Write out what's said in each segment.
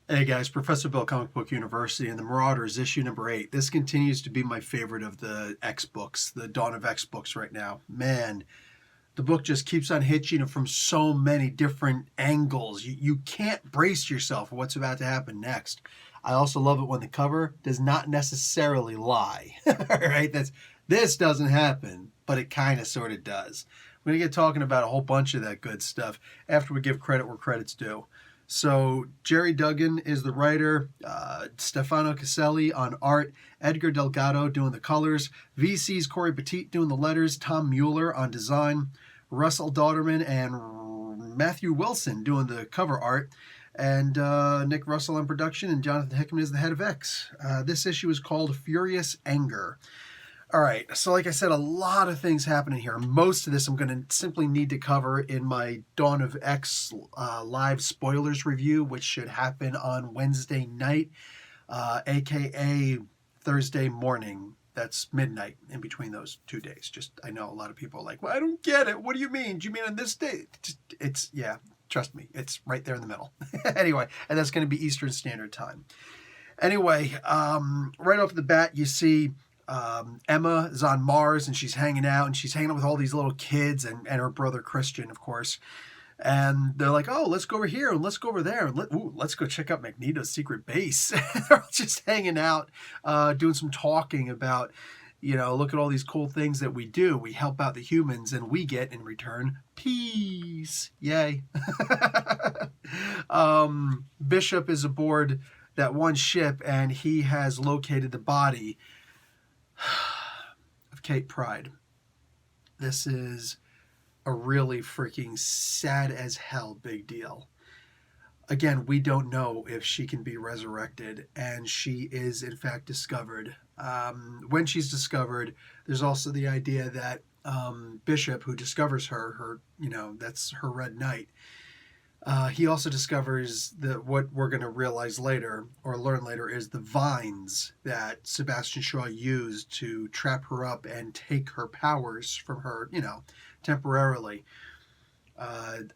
Hey guys, Professor Bill, Comic Book University, and the Marauders, issue number 8. This continues to be my favorite of the X books, the Dawn of X books right now. Man, the book just keeps on hitching you from so many different angles. You can't brace yourself for what's about to happen next. I also love it when the cover does not necessarily lie. All right, this doesn't happen, but it kind of sort of does. We're going to get talking about a whole bunch of that good stuff after we give credit where credit's due. So Jerry Duggan is the writer, Stefano Caselli on art, Edgar Delgado doing the colors, VC's Corey Petit doing the letters, Tom Mueller on design, Russell Dauterman and Matthew Wilson doing the cover art, and Nick Russell on production, and Jonathan Hickman is the head of X. This issue is called Furious Anger. All right, so like I said, a lot of things happening here. Most of this I'm going to simply need to cover in my Dawn of X live spoilers review, which should happen on Wednesday night, aka Thursday morning. That's midnight in between those 2 days. I know a lot of people are like, well, I don't get it. What do you mean? Do you mean on this day? Yeah, trust me, it's right there in the middle. Anyway, and that's going to be Eastern Standard Time. Anyway, right off the bat, you see Emma is on Mars and she's hanging out with all these little kids and her brother Christian, of course. And they're like, oh, let's go over here and let's go over there and let's go check out Magneto's secret base. They're all just hanging out, doing some talking about, look at all these cool things that we do. We help out the humans and we get in return peace. Yay. Bishop is aboard that one ship and he has located the body of Kate Pryde. This is a really freaking sad as hell big deal. Again, we don't know if she can be resurrected, and she is in fact discovered. When she's discovered, there's also the idea that Bishop, who discovers her, that's her Red Knight. He also discovers that what we're going to realize later, or learn later, is the vines that Sebastian Shaw used to trap her up and take her powers from her, temporarily,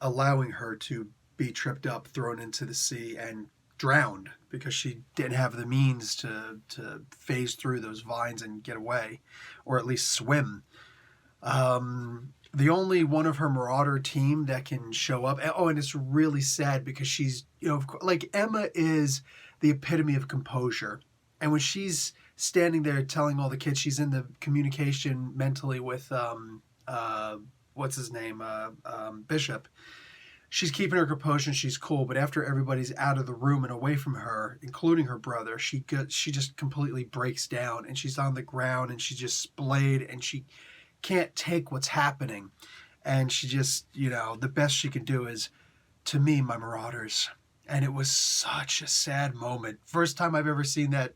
allowing her to be tripped up, thrown into the sea, and drowned because she didn't have the means to phase through those vines and get away, or at least swim. The only one of her Marauder team that can show up. Oh, and it's really sad because she's, like Emma is the epitome of composure. And when she's standing there telling all the kids, she's in the communication mentally with, what's his name? Bishop. She's keeping her composure and she's cool. But after everybody's out of the room and away from her, including her brother, she just completely breaks down and she's on the ground and she's just splayed and she can't take what's happening, and she just, the best she can do is, to me, my Marauders. And it was such a sad moment. First time I've ever seen that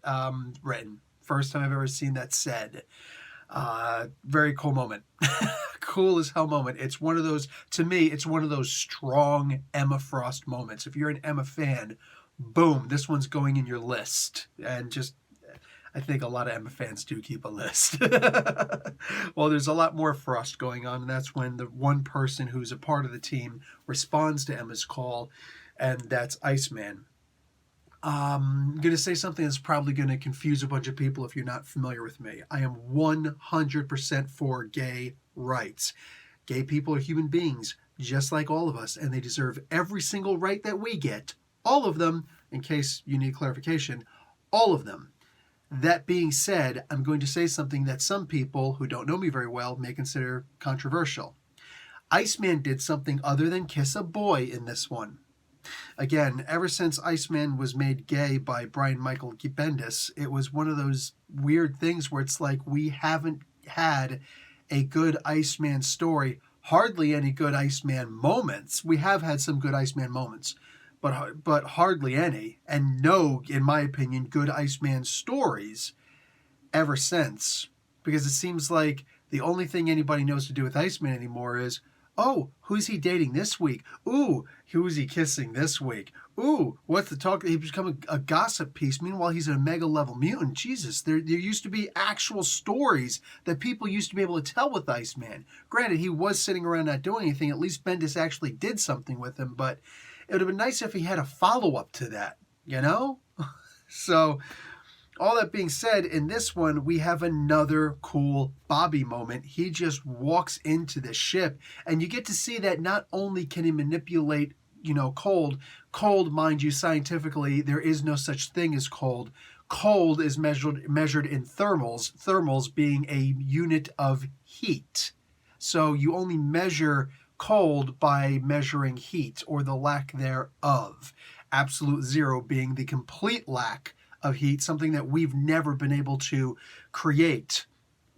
written. First time I've ever seen that said. Very cool moment. Cool as hell moment. It's one of those, to me, it's one of those strong Emma Frost moments. If you're an Emma fan, boom, this one's going in your list. And just, I think a lot of Emma fans do keep a list. Well, there's a lot more Frost going on, and that's when the one person who's a part of the team responds to Emma's call, and that's Iceman. I'm going to say something that's probably going to confuse a bunch of people if you're not familiar with me. I am 100% for gay rights. Gay people are human beings, just like all of us, and they deserve every single right that we get. All of them, in case you need clarification, all of them. That being said, I'm going to say something that some people who don't know me very well may consider controversial. Iceman did something other than kiss a boy in this one. Again, ever since Iceman was made gay by Brian Michael Bendis, it was one of those weird things where it's like we haven't had a good Iceman story, hardly any good Iceman moments. We have had some good Iceman moments, but hardly any, and no, in my opinion, good Iceman stories ever since. Because it seems like the only thing anybody knows to do with Iceman anymore is, oh, who's he dating this week? Ooh, who's he kissing this week? Ooh, what's the talk? He's become a gossip piece. Meanwhile, he's a mega-level mutant. Jesus, there used to be actual stories that people used to be able to tell with Iceman. Granted, he was sitting around not doing anything. At least Bendis actually did something with him, but it would have been nice if he had a follow-up to that. you know? So, all that being said, in this one, we have another cool Bobby moment. He just walks into the ship, and you get to see that not only can he manipulate, cold, mind you, scientifically, there is no such thing as cold. Cold is measured in thermals being a unit of heat. So you only measure cold by measuring heat or the lack thereof. Absolute zero being the complete lack of heat, something that we've never been able to create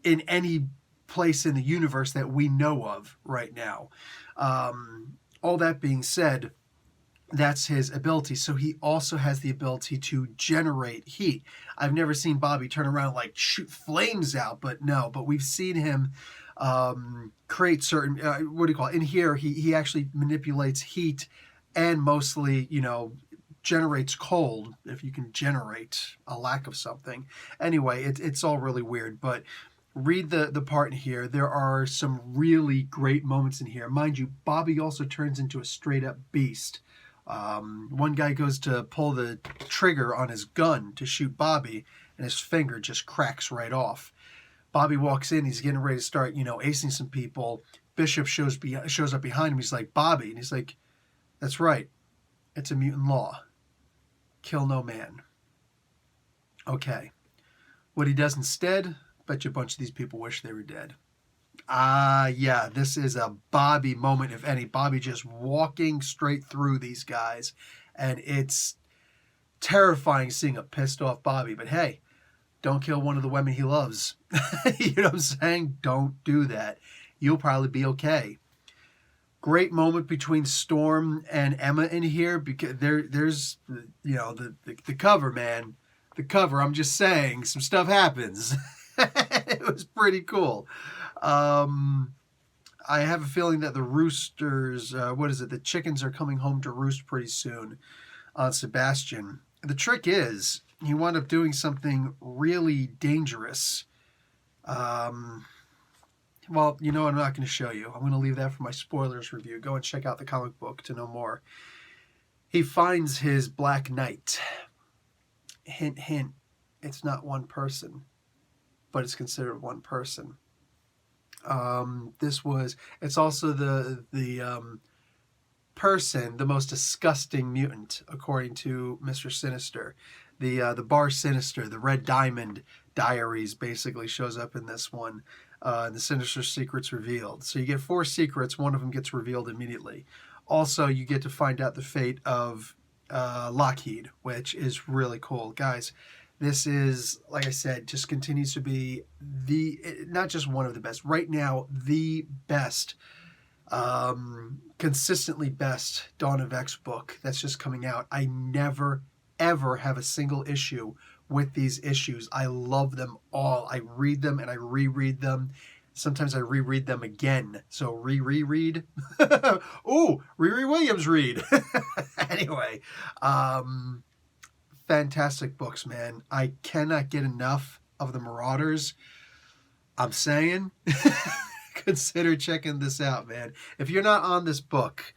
in any place in the universe that we know of right now. All that being said, that's his ability. So he also has the ability to generate heat. I've never seen Bobby turn around like shoot flames out, but we've seen him create certain, what do you call it? In here, he actually manipulates heat and mostly, generates cold, if you can generate a lack of something. Anyway, it's all really weird, but read the part in here. There are some really great moments in here. Mind you, Bobby also turns into a straight-up beast. One guy goes to pull the trigger on his gun to shoot Bobby, and his finger just cracks right off. Bobby walks in. He's getting ready to start, acing some people. Bishop shows up behind him. He's like, Bobby. And he's like, that's right. It's a mutant law. Kill no man. Okay. What he does instead, bet you a bunch of these people wish they were dead. Yeah, this is a Bobby moment, if any. Bobby just walking straight through these guys. And it's terrifying seeing a pissed off Bobby. But hey, don't kill one of the women he loves. You know what I'm saying? Don't do that. You'll probably be okay. Great moment between Storm and Emma in here, because there's the cover, man. The cover, I'm just saying, some stuff happens. It was pretty cool. I have a feeling that the roosters, the chickens are coming home to roost pretty soon on Sebastian. The trick is, he wound up doing something really dangerous. Well, I'm not going to show you. I'm going to leave that for my spoilers review. Go and check out the comic book to know more. He finds his Black Knight. Hint, hint. It's not one person, but it's considered one person. It's also the person, the most disgusting mutant, according to Mr. Sinister. The Bar Sinister, the Red Diamond Diaries, basically shows up in this one. The Sinister secret's revealed. So you get 4 secrets. One of them gets revealed immediately. Also, you get to find out the fate of Lockheed, which is really cool. Guys, this is, like I said, just continues to be not just one of the best, right now, the best, consistently best Dawn of X book that's just coming out. I never, ever have a single issue with these issues. I love them all. I read them and I reread them. Sometimes I reread them again. So reread. Ooh, Riri Williams read. Anyway, fantastic books, man. I cannot get enough of the Marauders. I'm saying, consider checking this out, man. If you're not on this book,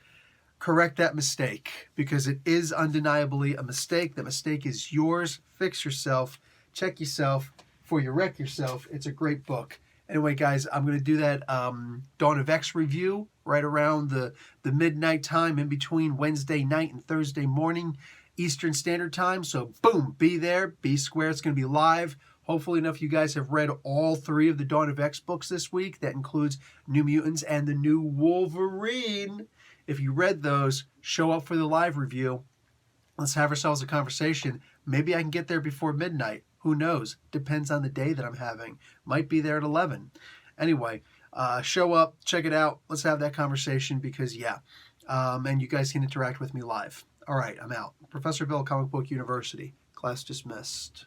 correct that mistake, because it is undeniably a mistake. The mistake is yours. Fix yourself. Check yourself before you wreck yourself. It's a great book. Anyway, guys, I'm going to do that Dawn of X review right around the midnight time, in between Wednesday night and Thursday morning Eastern Standard Time. So, boom, be there. Be square. It's going to be live. Hopefully enough you guys have read all 3 of the Dawn of X books this week. That includes New Mutants and the new Wolverine. If you read those, show up for the live review. Let's have ourselves a conversation. Maybe I can get there before midnight. Who knows? Depends on the day that I'm having. Might be there at 11. Anyway, show up, check it out. Let's have that conversation, because, and you guys can interact with me live. All right, I'm out. Professor Bill, Comic Book University. Class dismissed.